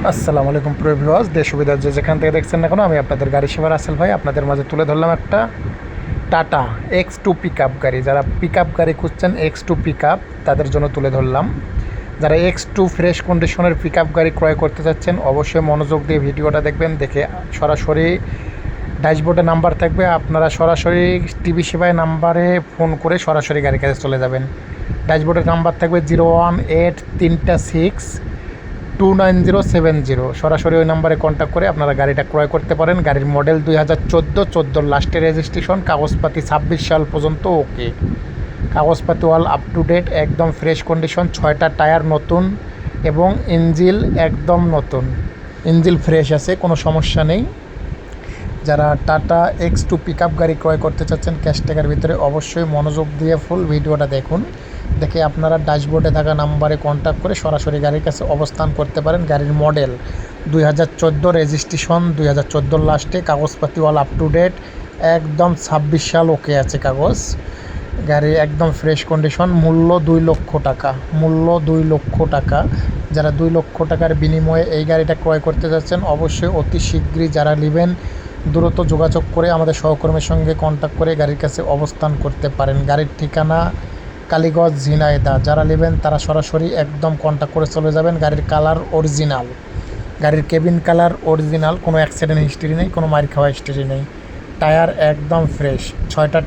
আসসালামু আলাইকুম প্রিয় ভিউয়ার্স, দেশ ও বিদেশ যে যেখান থেকে দেখছেন না কেন, আমি আপনাদের গাড়ি সেবার রাসেল ভাই আপনাদের মাঝে তুলে ধরলাম একটা টাটা X2 পিকআপ গাড়ি। যারা পিকআপ গাড়ি খুঁজছেন, X2 পিকআপ, তাদের জন্য তুলে ধরলাম। যারা X2 ফ্রেশ কন্ডিশনের পিকআপ গাড়ি ক্রয় করতে চাচ্ছেন, অবশ্যই মনোযোগ দিয়ে ভিডিওটা দেখবেন। দেখে সরাসরি ড্যাশবোর্ডে নাম্বার থাকবে, আপনারা সরাসরি টিভি সেবায় নাম্বারে ফোন করে সরাসরি গাড়ির কাছে চলে যাবেন। ড্যাশবোর্ডের নাম্বার থাকবে 01836297070। সরাসরি ওই নাম্বারে কন্ট্যাক্ট করে আপনারা গাড়িটা ক্রয় করতে পারেন। গাড়ির মডেল 2014 লাস্টে রেজিস্ট্রেশন, কাগজপাতি 26 সাল পর্যন্ত ওকে। কাগজপাতি অল আপ টু ডেট, একদম ফ্রেশ কন্ডিশন। 6টা টায়ার নতুন এবং ইঞ্জিল একদম নতুন, ইঞ্জিল ফ্রেশ আছে, কোনো সমস্যা নেই। যারা টাটা X2 পিকআপ গাড়ি ক্রয় করতে চাচ্ছেন ক্যাশ টাকার ভিতরে, অবশ্যই মনোযোগ দিয়ে ফুল ভিডিওটা দেখুন। দেখে আপনারা ড্যাশবোর্ডে থাকা নাম্বারে কন্ট্যাক্ট করে সরাসরি গাড়ির কাছে অবস্থান করতে পারেন। গাড়ির মডেল 2014, রেজিস্ট্রেশন 2014 লাস্টে, কাগজপাতি অল আপ টু ডেট, একদম 26 সাল ওকে আছে কাগজ। গাড়ি একদম ফ্রেশ কন্ডিশন। মূল্য 2 লক্ষ টাকা, মূল্য 2 লক্ষ টাকা। যারা 2 লক্ষ টাকার বিনিময়ে এই গাড়িটা ক্রয় করতে যাচ্ছেন, অবশ্যই অতি শীঘ্রই যারা নেবেন দ্রুত যোগাযোগ করে আমাদের সহকর্মীর সঙ্গে কন্ট্যাক্ট করে গাড়ির কাছে অবস্থান করতে পারেন। গাড়ির ঠিকানা কালীগঞ্জ, ঝিনাইদহ। যারা নেবেন তারা সরাসরি একদম কন্ট্যাক্ট করে চলে যাবেন। গাড়ির কালার অরিজিনাল, গাড়ির কেবিন কালার অরিজিনাল, কোনো অ্যাক্সিডেন্ট হিস্ট্রি নেই, কোনো মার খাওয়া হিস্ট্রি নেই। টায়ার একদম ফ্রেশ, 6টা